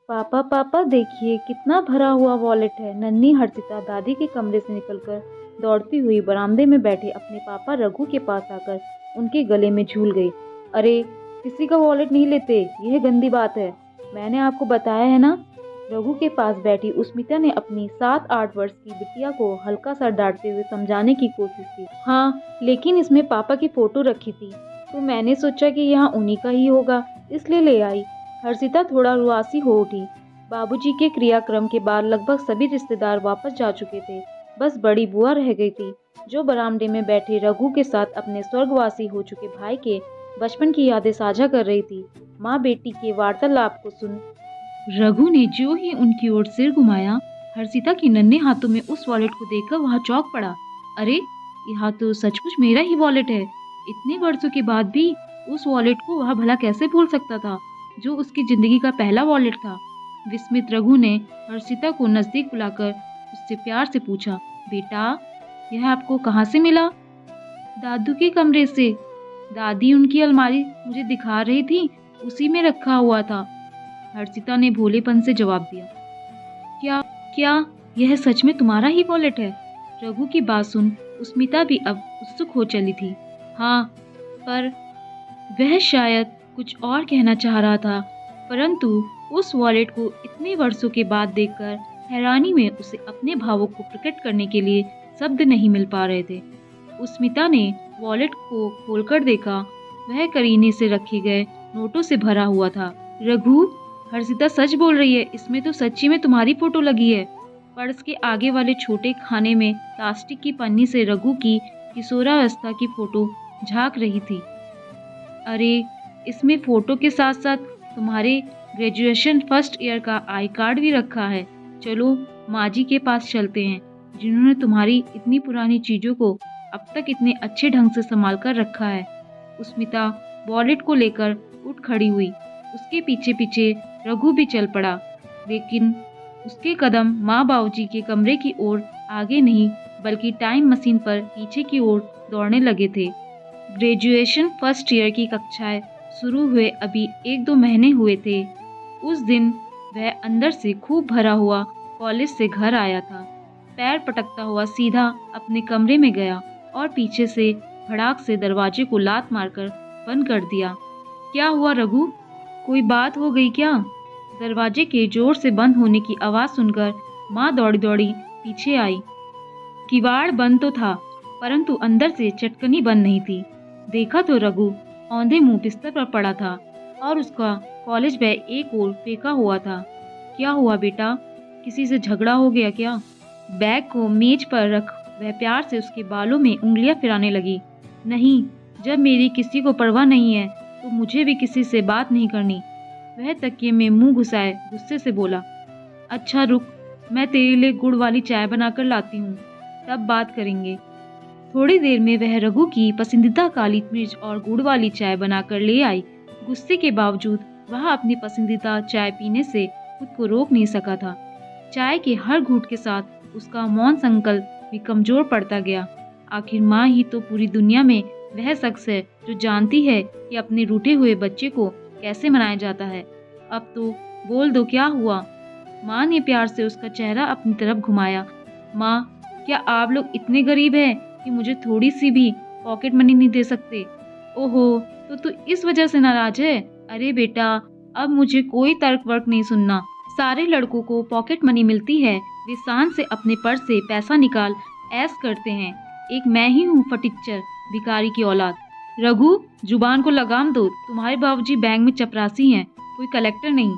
पापा पापा देखिए कितना भरा हुआ वॉलेट है। नन्ही हर्षिता दादी के कमरे से निकलकर दौड़ती हुई बरामदे में बैठे अपने पापा रघु के पास आकर उनके गले में झूल गई। अरे किसी का वॉलेट नहीं लेते, यह गंदी बात है। मैंने आपको बताया है ना। रघु के पास बैठी उस्मिता ने अपनी 7-8 वर्ष की बिटिया को हल्का सा डांटते हुए समझाने की कोशिश की। हाँ, लेकिन इसमें पापा की फोटो रखी थी तो मैंने सोचा कि यहाँ उन्हीं का ही होगा, इसलिए ले आई। हर्षिता थोड़ा रुआसी हो उठी। बाबूजी के क्रियाक्रम के बाद लगभग सभी रिश्तेदार वापस जा चुके थे। बस बड़ी बुआ रह गई थी, जो बरामदे में बैठे रघु के साथ अपने स्वर्गवासी हो चुके भाई के बचपन की यादें साझा कर रही थी। माँ बेटी के वार्तालाप को सुन रघु ने जो ही उनकी ओर सिर घुमाया, हर्षिता के नन्हे हाथों में उस वॉलेट को देखकर वह चौंक पड़ा। अरे यह तो सचमुच मेरा ही वॉलेट है। इतने वर्षों के बाद भी उस वॉलेट को वह भला कैसे भूल सकता था, जो उसकी जिंदगी का पहला वॉलेट था। विस्मित रघु ने हर्षिता को नजदीक बुलाकर उससे प्यार से पूछा, बेटा यह आपको कहाँ से मिला? दादू के कमरे से। दादी उनकी अलमारी मुझे दिखा रही थी, उसी में रखा हुआ था। हर्षिता ने भोलेपन से जवाब दिया। क्या क्या यह सच में तुम्हारा ही वॉलेट है? रघु की बात सुन उस्मिता भी अब उत्सुक हो चली थी। हाँ, पर वह शायद कुछ और कहना चाह रहा था, परंतु उस वॉलेट को इतने वर्षों के बाद देखकर हैरानी में उसे अपने भावों को प्रकट करने के लिए शब्द नहीं मिल पा रहे थे। उस्मिता ने वॉलेट को खोलकर देखा। वह करीने से रखे गए नोटों से भरा हुआ था। रघु, हर्षिता सच बोल रही है, इसमें तो सच्ची में तुम्हारी फोटो लगी है। पर्स के आगे वाले छोटे खाने में प्लास्टिक की पन्नी से रघु की किशोरावस्था की फोटो झांक रही थी। अरे इसमें फोटो के साथ साथ तुम्हारे ग्रेजुएशन फर्स्ट ईयर का आई कार्ड भी रखा है। चलो माँ जी के पास चलते हैं, जिन्होंने तुम्हारी इतनी पुरानी चीज़ों को अब तक इतने अच्छे ढंग से संभाल कर रखा है। उस्मिता वॉलेट को लेकर उठ खड़ी हुई। उसके पीछे पीछे रघु भी चल पड़ा, लेकिन उसके कदम माँ बाबूजी के कमरे की ओर आगे नहीं बल्कि टाइम मशीन पर पीछे की ओर दौड़ने लगे थे। ग्रेजुएशन फर्स्ट ईयर की कक्षाएं शुरू हुए अभी 1-2 महीने हुए थे। उस दिन वह अंदर से खूब भरा हुआ कॉलेज से घर आया था। पैर पटकता हुआ सीधा अपने कमरे में गया और पीछे से भड़ाक से दरवाजे को लात मारकर बंद कर दिया। क्या हुआ रघु, कोई बात हो गई क्या? दरवाजे के जोर से बंद होने की आवाज़ सुनकर माँ दौड़ी दौड़ी पीछे आई। किवाड़ बंद तो था, परंतु अंदर से चटकनी बंद नहीं थी। देखा तो रघु औंधे मुंह बिस्तर पर पड़ा था और उसका कॉलेज बैग एक ओर फेंका हुआ था। क्या हुआ बेटा, किसी से झगड़ा हो गया क्या? बैग को मेज पर रख वह प्यार से उसके बालों में उंगलियां फिराने लगी। नहीं, जब मेरी किसी को परवाह नहीं है तो मुझे भी किसी से बात नहीं करनी। वह तकिए में मुंह घुसाए गुस्से से बोला। अच्छा रुक, मैं तेरे लिए गुड़ वाली चाय बनाकर लाती हूँ, तब बात करेंगे। थोड़ी देर में वह रघु की पसंदीदा काली मिर्च और गुड़ वाली चाय बनाकर ले आई। गुस्से के बावजूद वह अपनी पसंदीदा चाय पीने से खुद को रोक नहीं सका था। चाय के हर घूंट के साथ उसका मौन संकल्प भी कमजोर पड़ता गया। आखिर माँ ही तो पूरी दुनिया में वह शख्स है जो जानती है कि अपने रूठे हुए बच्चे को कैसे मनाया जाता है। अब तो बोल दो, क्या हुआ? माँ ने प्यार से उसका चेहरा अपनी तरफ घुमाया। माँ, क्या आप लोग इतने गरीब हैं कि मुझे थोड़ी सी भी पॉकेट मनी नहीं दे सकते? ओहो, तो तू इस वजह से नाराज है? अरे बेटा, अब मुझे कोई तर्क वर्क नहीं सुनना। सारे लड़कों को पॉकेट मनी मिलती है, वे शान से अपने पर्स से पैसा निकाल ऐश करते हैं। एक मैं ही हूँ फटीचर, भिखारी की औलाद। रघु, जुबान को लगाम दो। तुम्हारे बाबूजी बैंक में चपरासी हैं, कोई कलेक्टर नहीं।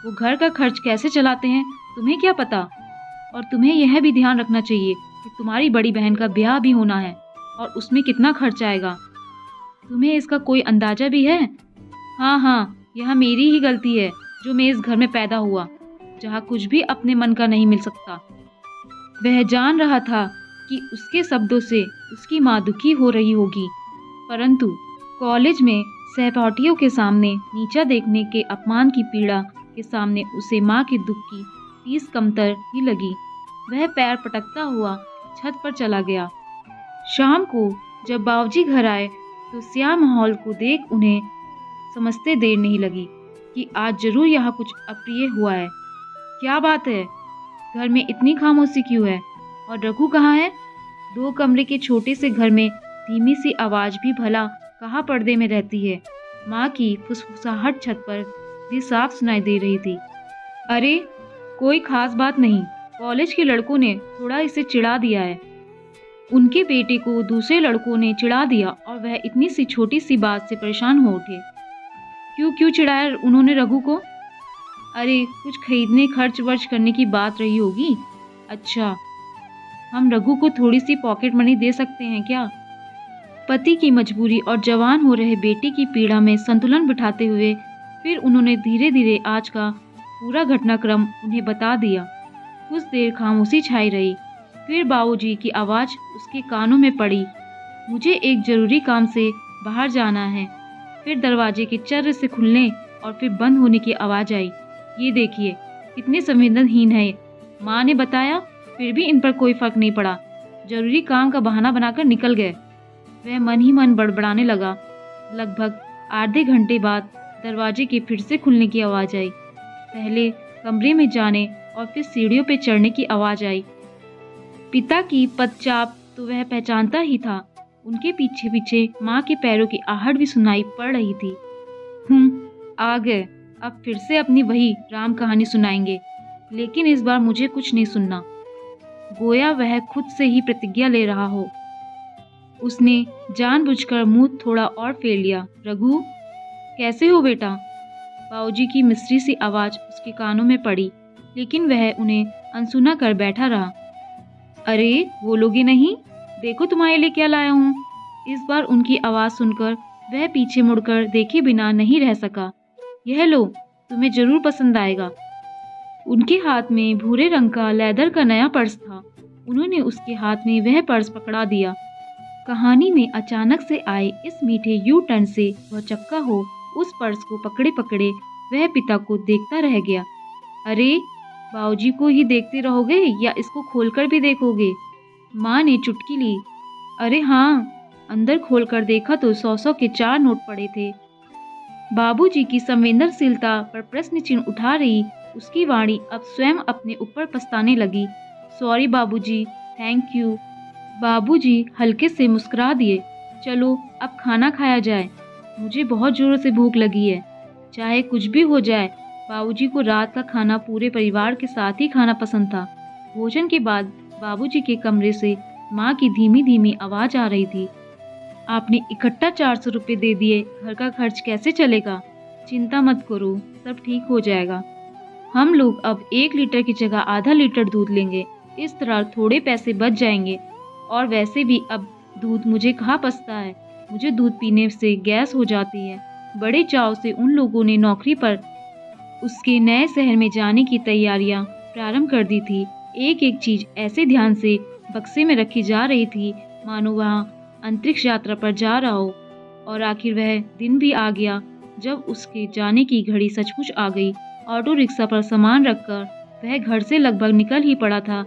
वो घर का खर्च कैसे चलाते हैं तुम्हें क्या पता? और तुम्हें यह भी ध्यान रखना चाहिए कि तुम्हारी बड़ी बहन का ब्याह भी होना है और उसमें कितना खर्च आएगा। तुम्हें इसका कोई अंदाजा भी है? हाँ, यह मेरी ही गलती है जो मैं इस घर में पैदा हुआ, जहाँ कुछ भी अपने मन का नहीं मिल सकता। वह जान रहा था कि उसके शब्दों से उसकी माँ दुखी हो रही होगी, परंतु कॉलेज में सहपाठियों के सामने नीचा देखने के अपमान की पीड़ा के सामने उसे माँ के दुख की 30 कमतर ही लगी। वह पैर पटकता हुआ छत पर चला गया। शाम को जब बाबूजी घर आए तो स्याह माहौल को देख उन्हें समझते देर नहीं लगी। कि आज जरूर यहाँ कुछ अप्रिय हुआ है। क्या बात है? घर में इतनी खामोशी क्यों है? और रघु कहाँ है? 2 कमरे के छोटे से घर में धीमी सी आवाज भी भला कहाँ पर्दे में रहती है। माँ की फुसफुसाहट छत पर भी साफ सुनाई दे रही थी। अरे कोई खास बात नहीं, कॉलेज के लड़कों ने थोड़ा इसे चिढ़ा दिया है। उनके बेटे को दूसरे लड़कों ने चिढ़ा दिया और वह इतनी सी छोटी सी बात से परेशान हो उठे। क्यों चिढ़ाया उन्होंने रघु को? अरे कुछ खरीदने खर्च वर्च करने की बात रही होगी। अच्छा, हम रघु को थोड़ी सी पॉकेट मनी दे सकते हैं क्या? पति की मजबूरी और जवान हो रहे बेटे की पीड़ा में संतुलन बिठाते हुए फिर उन्होंने धीरे धीरे आज का पूरा घटनाक्रम उन्हें बता दिया। कुछ देर खामोशी छाई रही। फिर बाबूजी की आवाज़ उसके कानों में पड़ी, मुझे एक जरूरी काम से बाहर जाना है। फिर दरवाजे के चर्र से खुलने और फिर बंद होने की आवाज़ आई। ये देखिए कितने संवेदनहीन है। माँ ने बताया, फिर भी इन पर कोई फर्क नहीं पड़ा। जरूरी काम का बहाना बनाकर निकल गए। वह मन ही मन बड़बड़ाने लगा। लगभग आधे घंटे बाद दरवाजे के फिर से खुलने की आवाज़ आई। पहले कमरे में जाने और फिर सीढ़ियों पर चढ़ने की आवाज़ आई। पिता की पदचाप तो वह पहचानता ही था। उनके पीछे पीछे माँ के पैरों की आहट भी सुनाई पड़ रही थी। आ गए। अब फिर से अपनी वही राम कहानी सुनाएंगे, लेकिन इस बार मुझे कुछ नहीं सुनना। गोया वह खुद से ही प्रतिज्ञा ले रहा हो। उसने जानबूझकर मुंह थोड़ा और फेर लिया। रघु, कैसे हो बेटा? बाबूजी की मिस्री सी आवाज़ उसके कानों में पड़ी, लेकिन वह उन्हें अनसुना कर बैठा रहा। अरे बोलोगे नहीं? देखो तुम्हारे लिए क्या लाया हूँ। इस बार उनकी आवाज़ सुनकर वह पीछे मुड़कर देखे बिना नहीं रह सका। यह लो, तुम्हें जरूर पसंद आएगा। उनके हाथ में भूरे रंग का लेदर का नया पर्स था। उन्होंने उसके हाथ में वह पर्स पकड़ा दिया। कहानी में अचानक से आए इस मीठे यू टर्न से वह चक्का हो उस पर्स को पकड़े पकड़े वह पिता को देखता रह गया। अरे बाबूजी को ही देखते रहोगे या इसको खोलकर भी देखोगे? माँ ने चुटकी ली। अरे हाँ, अंदर खोलकर देखा तो 100 के 4 नोट पड़े थे। बाबूजी की संवेदनशीलता पर प्रश्न चिन्ह उठा रही उसकी वाणी अब स्वयं अपने ऊपर पछताने लगी। सॉरी बाबूजी, थैंक यू। बाबूजी हल्के से मुस्कुरा दिए। चलो अब खाना खाया जाए, मुझे बहुत जोरों से भूख लगी है। चाहे कुछ भी हो जाए, बाबूजी को रात का खाना पूरे परिवार के साथ ही खाना पसंद था। भोजन के बाद बाबूजी के कमरे से माँ की धीमी धीमी आवाज़ आ रही थी। आपने इकट्ठा 400 रुपये दे दिए, घर का खर्च कैसे चलेगा? चिंता मत करो, सब ठीक हो जाएगा। हम लोग अब 1 लीटर की जगह आधा लीटर दूध लेंगे। इस तरह थोड़े पैसे बच जाएंगे। और वैसे भी अब दूध मुझे कहाँ पचता है। मुझे दूध पीने से गैस हो जाती है। बड़े चाव से उन लोगों ने नौकरी पर उसके नए शहर में जाने की तैयारियां प्रारंभ कर दी थी। एक एक चीज ऐसे ध्यान से बक्से में रखी जा रही थी मानो वहाँ अंतरिक्ष यात्रा पर जा रहा हो। और आखिर वह दिन भी आ गया जब उसके जाने की घड़ी सचमुच आ गई। ऑटो रिक्शा पर सामान रखकर वह घर से लगभग निकल ही पड़ा था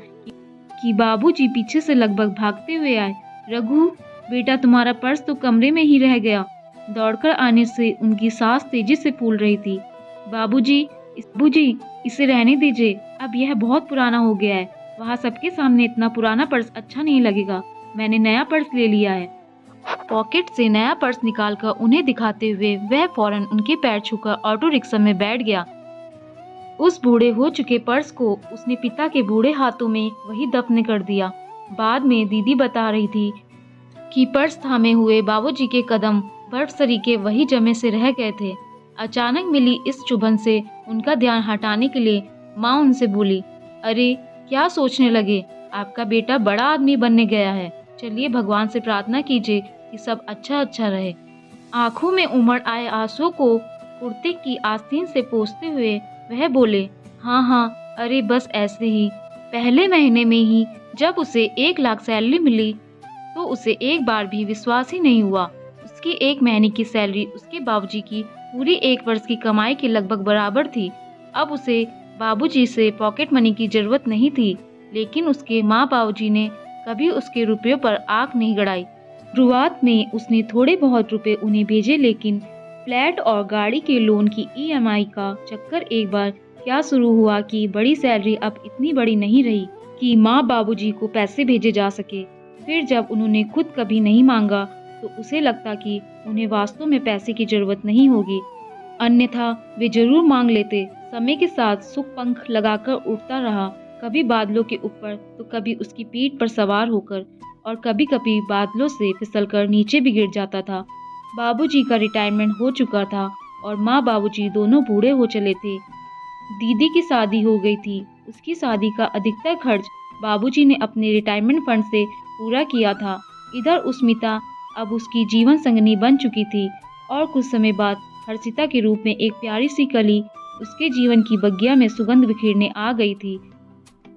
कि बाबूजी पीछे से लगभग भागते हुए आए। रघु बेटा, तुम्हारा पर्स तो कमरे में ही रह गया। दौड़कर आने से उनकी सांस तेजी से फूल रही थी। बाबूजी इसे रहने दीजिए, अब यह बहुत पुराना हो गया है। वहाँ सबके सामने इतना पुराना पर्स अच्छा नहीं लगेगा। मैंने नया पर्स ले लिया है। पॉकेट से नया पर्स निकालकर उन्हें दिखाते हुए वह फौरन उनके पैर छूकर ऑटो रिक्शा में बैठ गया। उस बूढ़े हो चुके पर्स को उसने पिता के बूढ़े हाथों में वही दफन कर दिया। बाद में दीदी बता रही थी कि पर्स थामे हुए बाबूजी के कदम बर्फ सरीखे वही जमे से रह गए थे। अचानक मिली इस चुभन से उनका ध्यान हटाने के लिए माँ उनसे बोली, अरे क्या सोचने लगे? आपका बेटा बड़ा आदमी बनने गया है। चलिए भगवान से प्रार्थना कीजिए कि सब अच्छा रहे। आंखों में उमड़ आए आंसुओं को कुर्ते की आस्तीन से पोंछते हुए वह बोले, हाँ, अरे बस ऐसे ही। पहले महीने में ही जब उसे 1 लाख सैलरी मिली तो उसे एक बार भी विश्वास ही नहीं हुआ। उसकी 1 महीने की सैलरी उसके बाबूजी की पूरी 1 वर्ष की कमाई के लगभग बराबर थी। अब उसे बाबूजी से पॉकेट मनी की जरूरत नहीं थी, लेकिन उसके माँ बाबूजी ने कभी उसके रुपयों पर आंख नहीं गड़ाई। शुरुआत में उसने थोड़े बहुत रुपए उन्हें भेजे, लेकिन फ्लैट और गाड़ी के लोन की ईएमआई का चक्कर एक बार क्या शुरू हुआ कि बड़ी सैलरी अब इतनी बड़ी नहीं रही कि माँ बाबूजी को पैसे भेजे जा सके। फिर जब उन्होंने खुद कभी नहीं मांगा तो उसे लगता कि उन्हें वास्तव में पैसे की जरूरत नहीं होगी, अन्यथा वे जरूर मांग लेते। समय के साथ सुख पंख लगाकर उड़ता रहा, कभी बादलों के ऊपर तो कभी उसकी पीठ पर सवार होकर, और कभी कभी बादलों से फिसलकर नीचे भी गिर जाता था। बाबूजी का रिटायरमेंट हो चुका था और माँ बाबूजी दोनों बूढ़े हो चले थे। दीदी की शादी हो गई थी। उसकी शादी का अधिकतर खर्च बाबूजी ने अपने रिटायरमेंट फंड से पूरा किया था। इधर उस्मिता अब उसकी जीवन संगनी बन चुकी थी और कुछ समय बाद हर्षिता के रूप में एक प्यारी सी कली उसके जीवन की बगिया में सुगंध बिखेरने आ गई थी।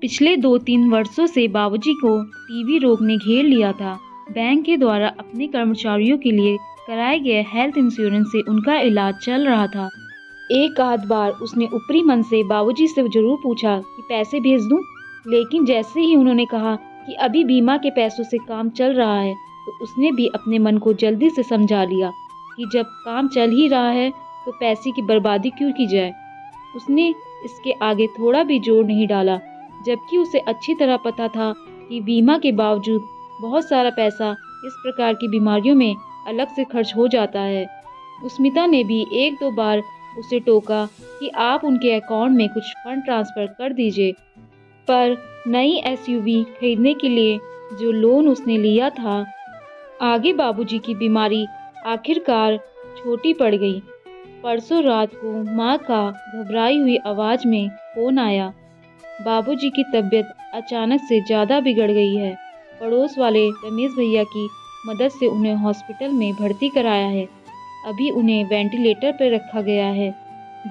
पिछले 2-3 वर्षों से बाबूजी को टीबी रोग ने घेर लिया था। बैंक के द्वारा अपने कर्मचारियों के लिए कराए गए हेल्थ इंश्योरेंस से उनका इलाज चल रहा था। एक आध बार उसने ऊपरी मन से बाबूजी से जरूर पूछा कि पैसे भेज दूं, लेकिन जैसे ही उन्होंने कहा कि अभी बीमा के पैसों से काम चल रहा है तो उसने भी अपने मन को जल्दी से समझा लिया कि जब काम चल ही रहा है तो पैसे की बर्बादी क्यों की जाए। उसने इसके आगे थोड़ा भी जोर नहीं डाला, जबकि उसे अच्छी तरह पता था कि बीमा के बावजूद बहुत सारा पैसा इस प्रकार की बीमारियों में अलग से खर्च हो जाता है। उस्मिता ने भी 1-2 बार उसे टोका कि आप उनके अकाउंट में कुछ फंड ट्रांसफर कर दीजिए, पर नई एसयूवी खरीदने के लिए जो लोन उसने लिया था, आगे बाबूजी की बीमारी आखिरकार छोटी पड़ गई। परसों रात को माँ का घबराई हुई आवाज में फोन आया। बाबूजी की तबीयत अचानक से ज़्यादा बिगड़ गई है। पड़ोस वाले रमेश भैया की मदद से उन्हें हॉस्पिटल में भर्ती कराया है। अभी उन्हें वेंटिलेटर पर रखा गया है।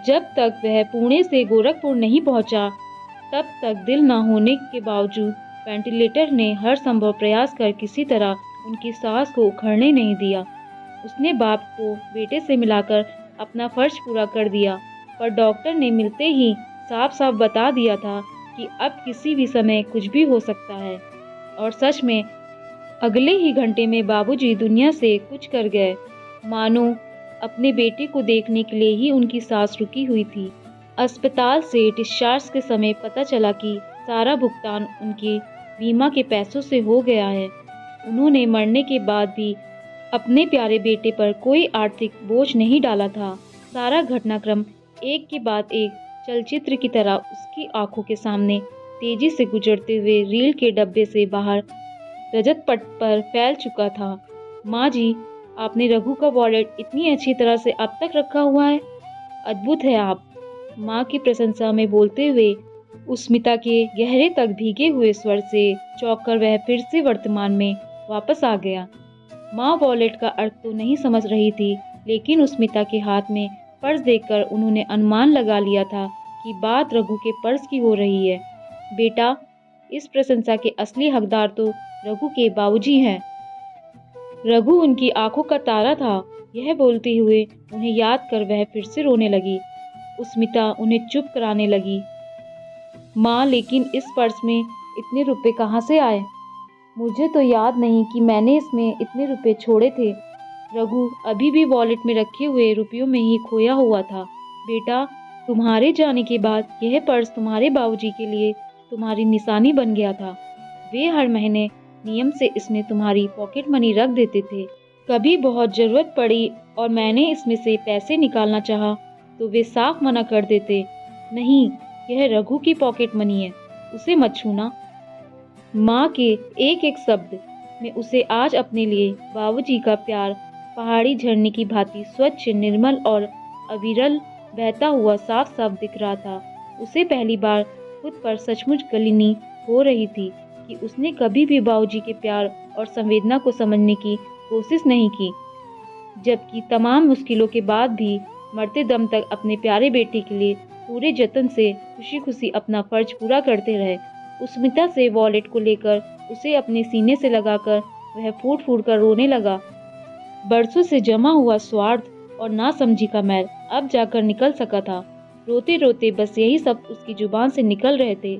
जब तक वह पुणे से गोरखपुर नहीं पहुंचा, तब तक दिल न होने के बावजूद वेंटिलेटर ने हर संभव प्रयास कर किसी तरह उनकी सांस को उखड़ने नहीं दिया। उसने बाप को बेटे से मिलाकर अपना फर्ज पूरा कर दिया, पर डॉक्टर ने मिलते ही साफ साफ बता दिया था कि अब किसी भी समय कुछ भी हो सकता है। और सच में अगले ही घंटे में बाबूजी दुनिया से कुछ कर गए, मानो अपने बेटे को देखने के लिए ही उनकी सांस रुकी हुई थी। अस्पताल से डिस्चार्ज के समय पता चला कि सारा भुगतान उनके बीमा के पैसों से हो गया है। उन्होंने मरने के बाद भी अपने प्यारे बेटे पर कोई आर्थिक बोझ नहीं डाला था। सारा घटनाक्रम एक के बाद एक चलचित्र की तरह उसकी आंखों के सामने तेजी से गुजरते हुए रील के डब्बे से बाहर रजत पट पर फैल चुका था। माँ जी, आपने रघु का वॉलेट इतनी अच्छी तरह से अब तक रखा हुआ है, अद्भुत है आप। माँ की प्रशंसा में बोलते हुए उस्मिता के गहरे तक भीगे हुए स्वर से चौंककर वह फिर से वर्तमान में वापस आ गया। माँ वॉलेट का अर्थ तो नहीं समझ रही थी, लेकिन उस्मिता के हाथ में पर्स देखकर उन्होंने अनुमान लगा लिया था कि बात रघु के पर्स की हो रही है। बेटा, इस प्रशंसा के असली हकदार तो रघु के बाबूजी हैं। रघु उनकी आंखों का तारा था। यह बोलते हुए उन्हें याद कर वह फिर से रोने लगी। उस्मिता उन्हें चुप कराने लगी। माँ, लेकिन इस पर्स में इतने रुपए कहाँ से आए? मुझे तो याद नहीं कि मैंने इसमें इतने रुपए छोड़े थे। रघु अभी भी वॉलेट में रखे हुए रुपयों में ही खोया हुआ था। बेटा, तुम्हारे जाने के बाद यह पर्स तुम्हारे बाबूजी के लिए तुम्हारी निशानी बन गया था। वे हर महीने नियम से इसमें तुम्हारी पॉकेट मनी रख देते थे। कभी बहुत ज़रूरत पड़ी और मैंने इसमें से पैसे निकालना चाहा तो वे साफ मना कर देते, नहीं, यह रघु की पॉकेट मनी है, उसे मत छूना। माँ के एक एक शब्द में उसे आज अपने लिए बाबूजी का प्यार पहाड़ी झरने की भांति स्वच्छ, निर्मल और अविरल बहता हुआ साफ साफ दिख रहा था। उसे पहली बार खुद पर सचमुच गलिनी हो रही थी कि उसने कभी भी बाबूजी के प्यार और संवेदना को समझने की कोशिश नहीं की, जबकि तमाम मुश्किलों के बाद भी मरते दम तक अपने प्यारे बेटे के लिए पूरे जतन से खुशी खुशी अपना फर्ज पूरा करते रहे। उस्मिता से वॉलेट को लेकर उसे अपने सीने से लगाकर वह फूट फूट कर रोने लगा। बरसों से जमा हुआ स्वार्थ और नासमझी का मैल अब जाकर निकल सका था। रोते रोते बस यही सब उसकी जुबान से निकल रहे थे।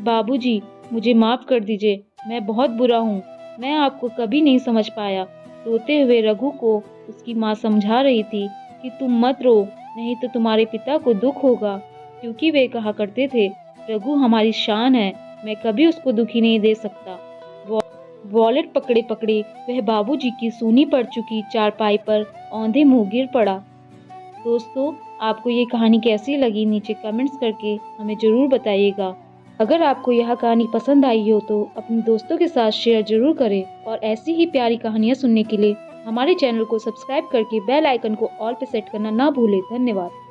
बाबूजी, मुझे माफ़ कर दीजिए, मैं बहुत बुरा हूँ, मैं आपको कभी नहीं समझ पाया। रोते हुए रघु को उसकी माँ समझा रही थी कि तुम मत रो, नहीं तो तुम्हारे पिता को दुख होगा, क्योंकि वे कहा करते थे, रघु हमारी शान है, मैं कभी उसको दुखी नहीं दे सकता। वॉलेट पकड़े पकड़े वह बाबूजी की सूनी पड़ चुकी चारपाई पर औंधे मुंह गिर पड़ा। दोस्तों, आपको ये कहानी कैसी लगी नीचे कमेंट्स करके हमें ज़रूर बताइएगा। अगर आपको यह कहानी पसंद आई हो तो अपने दोस्तों के साथ शेयर जरूर करें और ऐसी ही प्यारी कहानियाँ सुनने के लिए हमारे चैनल को सब्सक्राइब करके बेल आइकन को ऑल पे सेट करना ना भूलें। धन्यवाद।